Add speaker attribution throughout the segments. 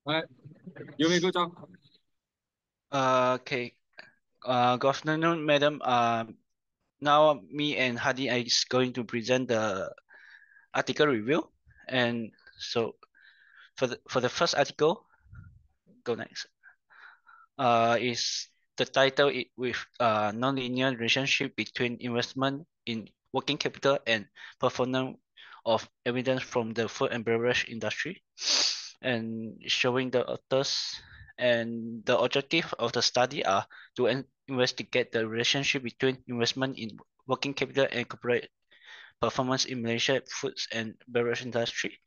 Speaker 1: Alright, you may go, Chong.
Speaker 2: Okay. Good afternoon, madam. Now me and Hadi is going to present the article review. And so for the first article, go next. Is the title with non-linear relationship between investment in working capital and performance of evidence from the food and beverage industry, and showing the authors and the objective of the study are to investigate the relationship between investment in working capital and corporate performance in Malaysia foods and beverage industry,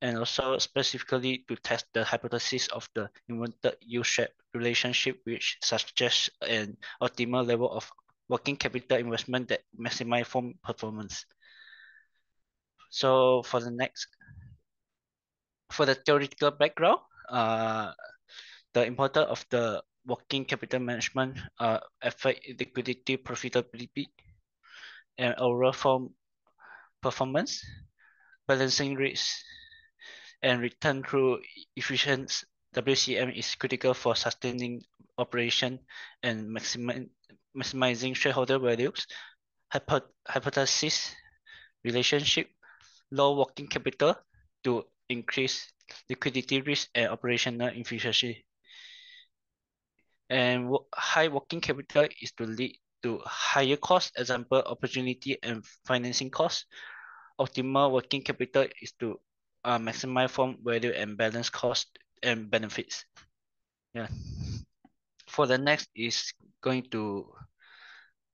Speaker 2: and also specifically to test the hypothesis of the inverted U-shaped relationship, which suggests an optimal level of working capital investment that maximize firm performance. So for the theoretical background, the importance of the working capital management affect liquidity, profitability, and overall firm performance, balancing risk and return through efficient WCM is critical for sustaining operation and maximizing shareholder values. Hypothesis relationship, low working capital to increase liquidity risk and operational efficiency. And high working capital is to lead to higher cost, example, opportunity and financing cost. Optimal working capital is to maximize firm value and balance cost and benefits. Yeah. For the next is going to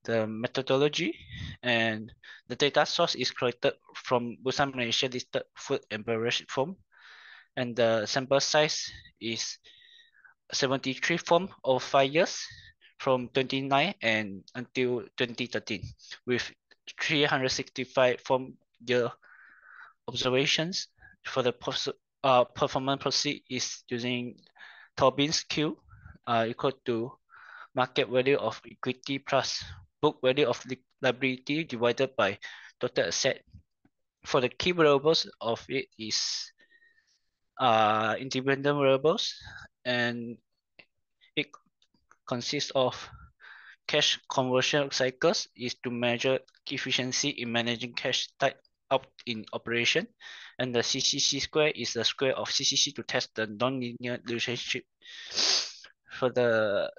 Speaker 2: the methodology, and the data source is collected from Busan Malaysia listed food and beverage firm, and the sample size is 73 firm over 5 years from 29 and until 2013 with 365 firm year observations. For the performance proceed is using Tobin's Q equal to market value of equity plus book value of liability divided by total asset. For the key variables of it is independent variables, and it consists of cash conversion cycles is to measure efficiency in managing cash tied up in operation, and the CCC square is the square of CCC to test the non-linear relationship. For the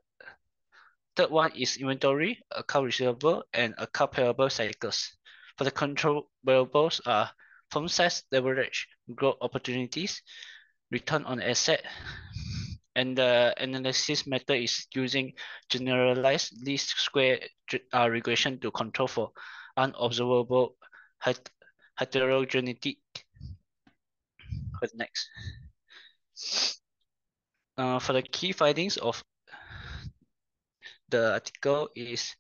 Speaker 2: third one is inventory, account receivable, and account payable cycles. For the control variables are firm size, leverage, growth opportunities, return on asset, and the analysis method is using generalized least square regression to control for unobservable heterogeneity. For the next. For the key findings of the article is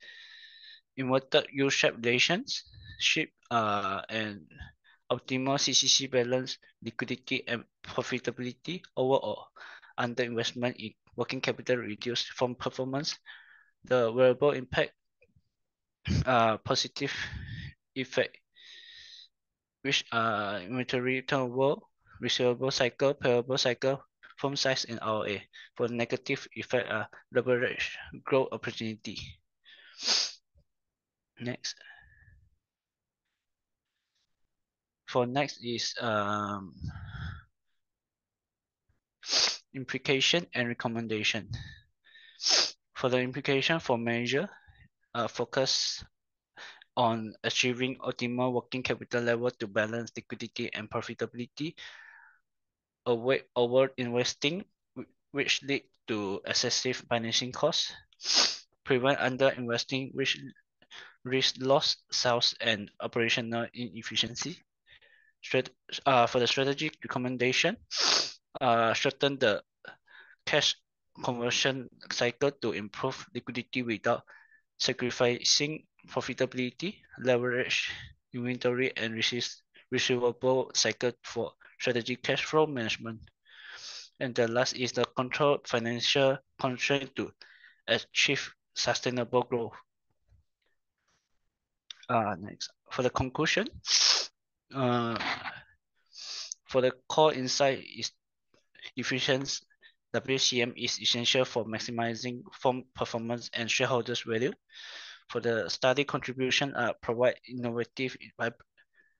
Speaker 2: inverted U-shaped relationship and optimal CCC balance, liquidity and profitability overall. Under investment in working capital reduced from performance, the variable impact positive effect, which are inventory turnover, receivable cycle, payable cycle, firm size, and ROA. For negative effect, leverage growth opportunity. Next. For next is implication and recommendation. For the implication for measure, focus on achieving optimal working capital level to balance liquidity and profitability, avoid over investing, which lead to excessive financing costs, prevent under investing, which risk loss, sales, and operational inefficiency. For the strategic recommendation, shorten the cash conversion cycle to improve liquidity without sacrificing profitability, leverage inventory, and receivable cycle for strategic cash flow management. And the last is the control financial constraint to achieve sustainable growth. Next, for the conclusion, for the core insight is efficient WCM is essential for maximizing firm performance and shareholders' value. For the study contribution, provide innovative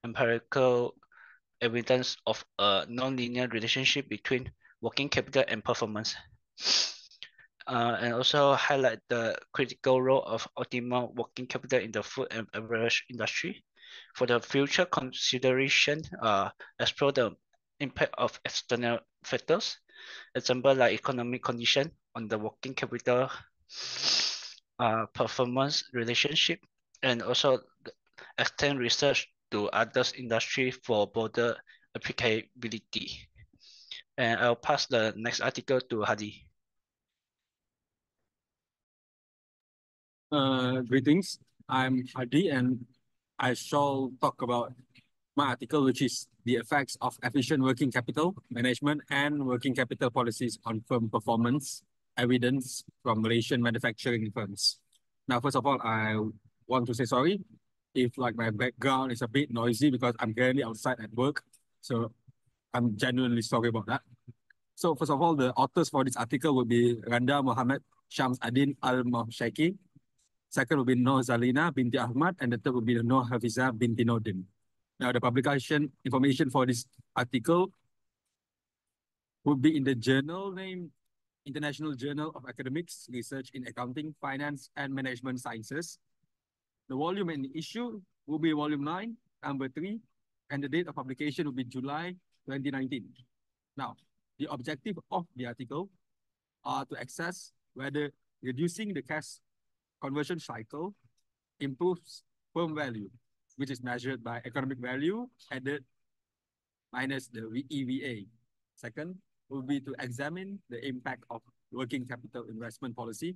Speaker 2: empirical evidence of a non-linear relationship between working capital and performance. And also highlight the critical role of optimal working capital in the food and beverage industry. For the future consideration, explore the impact of external factors, example like economic condition on the working capital performance relationship, and also extend research to others industry for broader applicability. And I'll pass the next article to Hadi.
Speaker 1: Greetings. I'm Hadi, and I shall talk about my article, which is the effects of efficient working capital management and working capital policies on firm performance, evidence from Malaysian manufacturing firms. Now, first of all, I want to say sorry if like my background is a bit noisy because I'm currently outside at work. So I'm genuinely sorry about that. So first of all, the authors for this article will be Randa Muhammad Shams Adin Al-Mahshaki. Second will be Noor Zalina binti Ahmad, and the third will be Noor Hafiza binti Nordin. Now, the publication information for this article would be in the journal named International Journal of Academics Research in Accounting, Finance, and Management Sciences. The volume and issue will be volume 9, number 3, and the date of publication will be July 2019. Now, the objective of the article are to assess whether reducing the cash conversion cycle improves firm value, which is measured by economic value added minus the EVA. Second will be to examine the impact of working capital investment policy,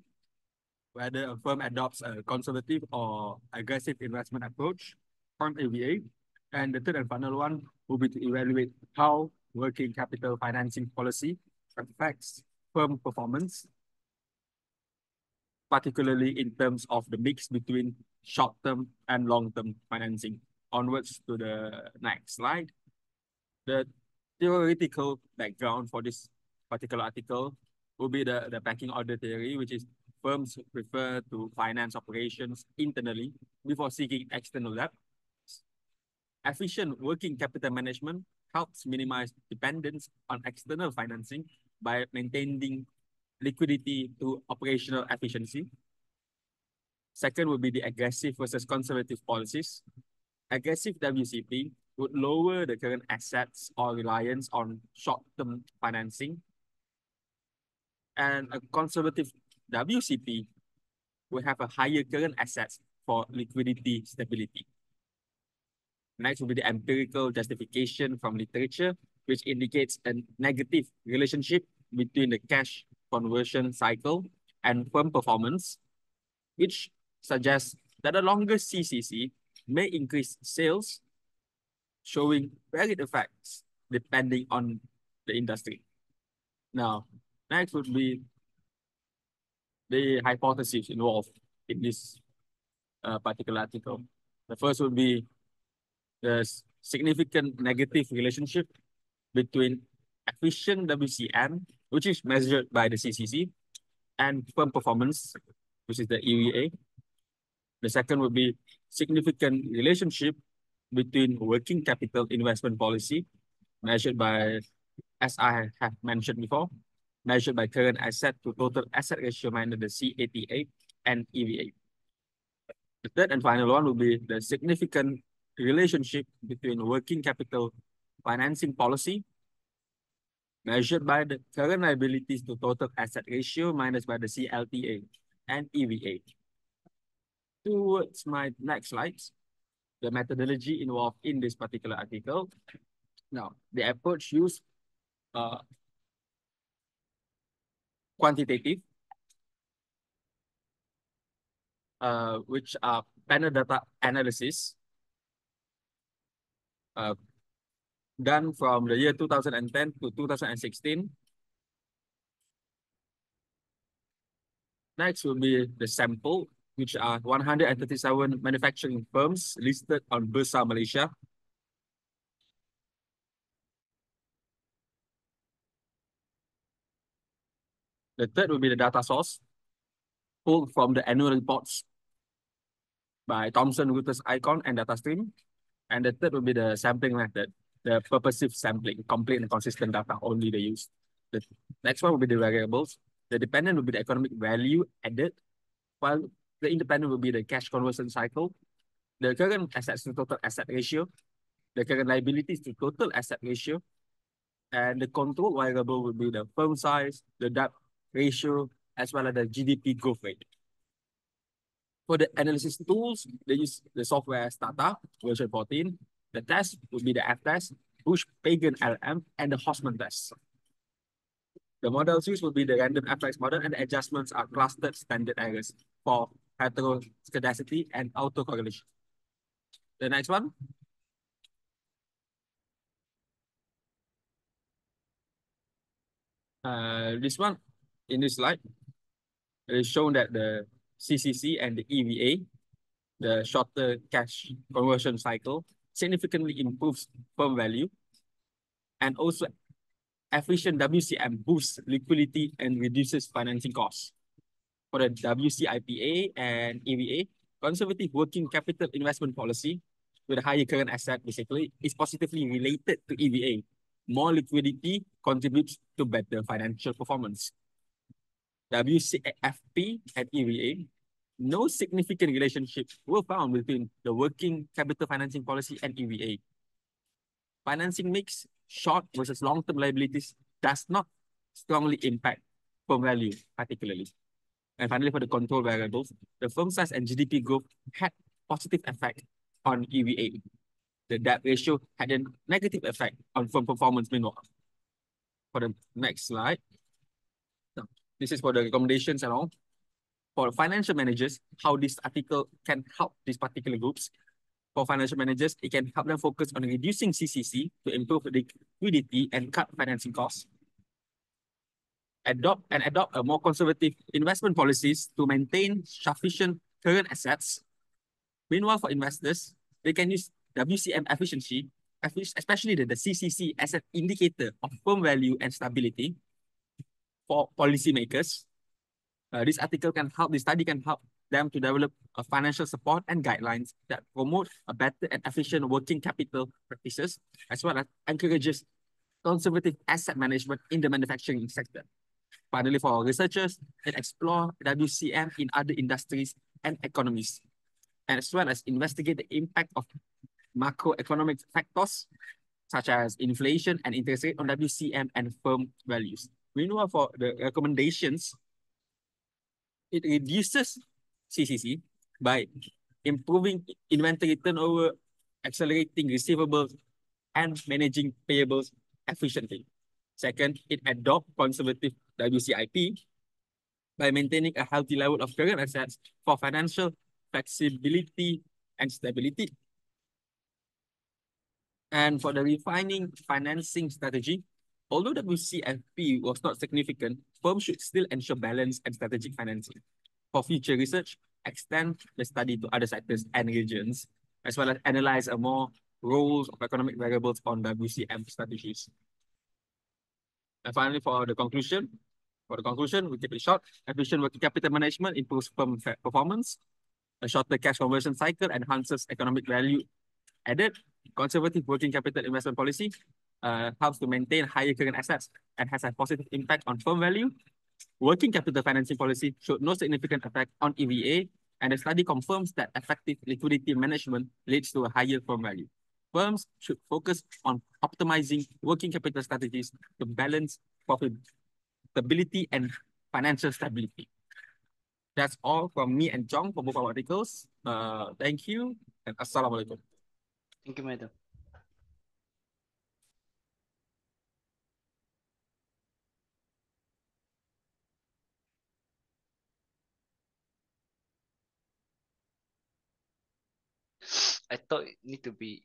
Speaker 1: whether a firm adopts a conservative or aggressive investment approach on EVA. And the third and final one will be to evaluate how working capital financing policy affects firm performance, particularly in terms of the mix between short-term and long-term financing. Onwards to the next slide. The theoretical background for this particular article will be the pecking order theory, which is firms prefer to finance operations internally before seeking external debt. Efficient working capital management helps minimize dependence on external financing by maintaining liquidity to operational efficiency. Second would be the aggressive versus conservative policies. Aggressive WCP would lower the current assets or reliance on short-term financing. And a conservative WCP will have a higher current assets for liquidity stability. Next will be the empirical justification from literature, which indicates a negative relationship between the cash conversion cycle and firm performance, which suggests that a longer CCC may increase sales, showing varied effects depending on the industry. Now, next would be the hypotheses involved in this particular article. The first would be the significant negative relationship between efficient WCM, which is measured by the CCC, and firm performance, which is the EVA. The second would be significant relationship between working capital investment policy, measured by, as I have mentioned before, measured by current asset to total asset ratio minus the CATA and EVA. The third and final one will be the significant relationship between working capital financing policy, measured by the current liabilities to total asset ratio minus by the CLTA and EVA. Towards my next slides, the methodology involved in this particular article. Now, the approach used quantitative, which are panel data analysis done from the year 2010 to 2016. Next will be the sample, which are 137 manufacturing firms listed on Bursa Malaysia. The third will be the data source pulled from the annual reports by Thomson Reuters Icon and DataStream. And the third will be the sampling method, the purposive sampling, complete and consistent data only they use. The next one will be the variables. The dependent will be the economic value added, while the independent will be the cash conversion cycle, the current assets to total asset ratio, the current liabilities to total asset ratio, and the control variable will be the firm size, the debt ratio, as well as the GDP growth rate. For the analysis tools, they use the software Stata version 14. The test would be the F-test, Bush Pagan LM, and the Hosman test. The models used will be the random FX model, and the adjustments are clustered standard errors for heteroscedasticity and autocorrelation. The next one. This one, in this slide, it is shown that the CCC and the EVA, the shorter cash conversion cycle, significantly improves firm value, and also efficient WCM boosts liquidity and reduces financing costs. For the WCIPA and EVA, conservative working capital investment policy with a higher current asset basically is positively related to EVA. More liquidity contributes to better financial performance. WCFP and EVA, no significant relationship were found between the working capital financing policy and EVA. Financing mix, short versus long-term liabilities, does not strongly impact firm value, particularly. And finally, for the control variables, the firm size and GDP growth had positive effect on EVA. The debt ratio had a negative effect on firm performance meanwhile. For the next slide, this is for the recommendations and all. For financial managers, how this article can help these particular groups. For financial managers, it can help them focus on reducing CCC to improve liquidity and cut financing costs. Adopt a more conservative investment policies to maintain sufficient current assets. Meanwhile, for investors, they can use WCM efficiency, especially the CCC as an indicator of firm value and stability. For policymakers, this study can help them to develop a financial support and guidelines that promote a better and efficient working capital practices, as well as encourages conservative asset management in the manufacturing sector. Finally, for researchers, they explore WCM in other industries and economies, as well as investigate the impact of macroeconomic factors such as inflation and interest rate on WCM and firm values. Meanwhile, for the recommendations, it reduces CCC by improving inventory turnover, accelerating receivables, and managing payables efficiently. Second, it adopts conservative WCIP by maintaining a healthy level of current assets for financial flexibility and stability. And for the refining financing strategy, although WCFP was not significant, firms should still ensure balance and strategic financing. For future research, extend the study to other sectors and regions, as well as analyze a more roles of economic variables on WCM strategies. And finally, for the conclusion, we keep it short. Efficient working capital management improves firm performance. A shorter cash conversion cycle enhances economic value added. Conservative working capital investment policy helps to maintain higher current assets and has a positive impact on firm value. Working capital financing policy showed no significant effect on EVA, and the study confirms that effective liquidity management leads to a higher firm value. Firms should focus on optimizing working capital strategies to balance profitability and financial stability. That's all from me and Chong for both our articles. Thank you and Assalamualaikum.
Speaker 2: Thank you, madam. I thought it need to be